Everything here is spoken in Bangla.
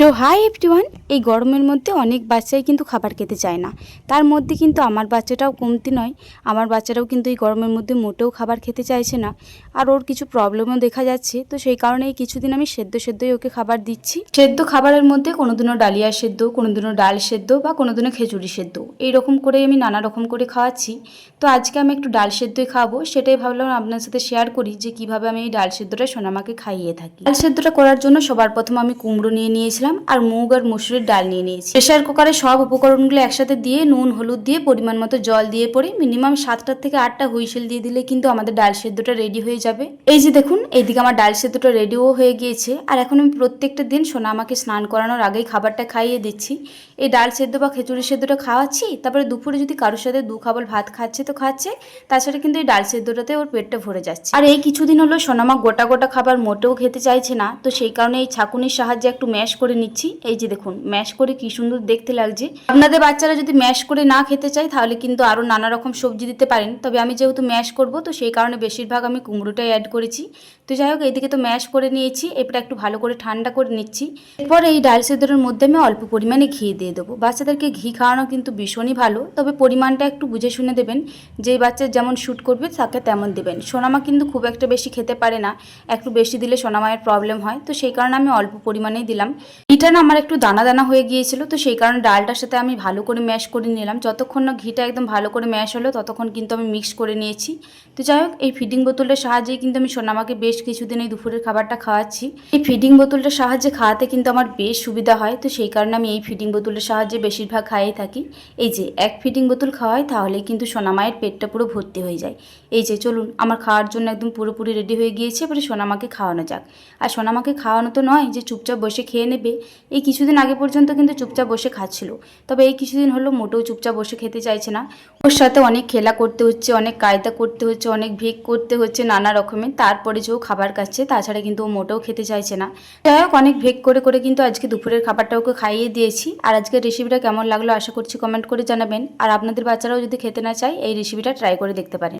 So hi everyone. এই গরমের মধ্যে অনেক বাচ্চাই কিন্তু খাবার খেতে চায় না। তার মধ্যে কিন্তু আমার বাচ্চাটাও কমতি নয়। আমার বাচ্চাটাও কিন্তু এই গরমের মধ্যে মোটেও খাবার খেতে চাইছে না, আর ওর কিছু প্রবলেমও দেখা যাচ্ছে। তো সেই কারণে এই কিছুদিন আমি সেদ্ধই ওকে খাবার দিচ্ছি। সেদ্ধ খাবারের মধ্যে কোনোদিনও ডালিয়া সেদ্ধ, কোনোদিনও ডাল সেদ্ধ বা কোনোদিনও খিচুড়ি সেদ্ধ, এইরকম করে আমি নানা রকম করে খাওয়াচ্ছি। তো আজকে আমি একটু ডাল সেদ্ধই খাওয়াবো, সেটাই ভাবলাম আপনার সাথে শেয়ার করি যে কিভাবে আমি এই ডাল সেদ্ধটা সোনামাকে খাইয়ে থাকি। ডাল সেদ্ধটা করার জন্য সবার প্রথম আমি কুমড়ো নিয়ে নিয়েছিলাম আর মুগ আর মসুরের ডাল নিয়ে নিয়েছি। প্রেসার কুকারে সব উপকরণগুলো একসাথে দিয়ে নুন হলুদ দিয়ে পরিমাণ মতো জল দিয়ে পরে মিনিমাম 7টা থেকে 8টা হুইসেল দিয়ে দিলে কিন্তু আমাদের ডাল সেদ্ধটা রেডি হয়ে যাবে। এই যে দেখুন, এইদিকে আমার ডাল সেদ্ধটা রেডিও হয়ে গিয়েছে। আর এখন আমি প্রত্যেকটা দিন সোনামাকে স্নান করানোর আগেই খাবারটা খাইয়ে দিচ্ছি। এই ডাল সেদ্ধ বা খিচুড়ি সেদ্ধটা খাওয়াচ্ছি, তারপরে দুপুরে যদি কারোর সাথে দু খাবল ভাত খাচ্ছে তো খাচ্ছে, তাছাড়া কিন্তু এই ডাল সেদ্ধটাতে ওর পেটটা ভরে যাচ্ছে। আর এই কিছুদিন হলো সোনামা গোটা গোটা খাবার মোটেও খেতে চাইছে না, তো সেই কারণে এই ছাঁকুনির সাহায্যে একটু ম্যাশ করে নিচ্ছি। এই যে দেখুন, ম্যাশ করে কি সুন্দর দেখতে লাগছে। আপনাদের বাচ্চারা যদি ম্যাশ করে না খেতে চায় তাহলে কিন্তু আরো নানা রকম সবজি দিতে পারেন, তবে আমি যেহেতু ম্যাশ করব তো সেই কারণে বেশিরভাগ আমি কুমড়োটাই অ্যাড করেছি। তো যাই হোক, এইদিকে তো ম্যাশ করে নিয়েছি, এরপর একটু ভালো করে ঠান্ডা করে নিচ্ছি। এরপর এই ডাল সেদ্ধের মধ্যে আমি অল্প পরিমাণে ঘি দিয়ে দেবো। বাচ্চাদেরকে ঘি খাওয়ানো কিন্তু ভীষণই ভালো, তবে পরিমাণটা একটু বুঝে শুনে দেবেন। যেই বাচ্চার যেমন শ্যুট করবে তাকে তেমন দেবেন। সোনামা কিন্তু খুব একটা বেশি খেতে পারে না, একটু বেশি দিলে সোনামায়ের প্রবলেম হয়, তো সেই কারণে আমি অল্প পরিমাণেই দিলাম। ঘিটা না আমার একটু দানা দানা হয়ে গিয়েছিল, তো সেই কারণে ডালটার সাথে আমি ভালো করে ম্যাশ করে নিলাম। যতক্ষণ না ঘিটা একদম ভালো করে ম্যাশ হলো ততক্ষণ কিন্তু আমি মিক্স করে নিয়েছি। তো যাই হোক, এই ফিডিং বোতলের সাহায্যেই কিন্তু আমি সোনামাকে বেশ কিছুদিন এই দুপুরের খাবারটা খাওয়াচ্ছি। এই ফিডিং বোতলটার সাহায্যে খাওয়াতে কিন্তু আমার বেশ সুবিধা হয়, তো সেই কারণে আমি এই ফিডিং বোতলের সাহায্যে বেশিরভাগ খাইয়ে থাকি। এই যে এক ফিডিং বোতল খাওয়াই তাহলেই কিন্তু সোনামায়ের পেটটা পুরো ভর্তি হয়ে যায়। এই যে চলুন, আমার খাওয়ার জন্য একদম পুরোপুরি রেডি হয়ে গিয়েছে, এবারে সোনামাকে খাওয়ানো যাক। আর সোনামাকে খাওয়ানো তো নয় যে চুপচাপ বসে খেয়ে নেবে। এই কিছুদিন আগে পর্যন্ত কিন্তু চুপচাপ বসে খাচ্ছিল, তবে এই কিছুদিন হলো মোটেও চুপচাপ বসে খেতে চাইছে না। ওর সাথে অনেক খেলা করতে হচ্ছে, অনেক কায়দা করতে হচ্ছে, অনেক ভেগ করতে হচ্ছে নানা রকমের, তারপরে যে ও খাবার খাচ্ছে। তাছাড়া কিন্তু ও মোটেও খেতে চাইছে না। যাই হোক, অনেক ভেগ করে করে কিন্তু আজকে দুপুরের খাবারটা ওকে খাইয়ে দিয়েছি। আর আজকের রেসিপিটা কেমন লাগলো আশা করছি কমেন্ট করে জানাবেন। আর আপনাদের বাচ্চারাও যদি খেতে না চায় এই রেসিপিটা ট্রাই করে দেখতে পারেন।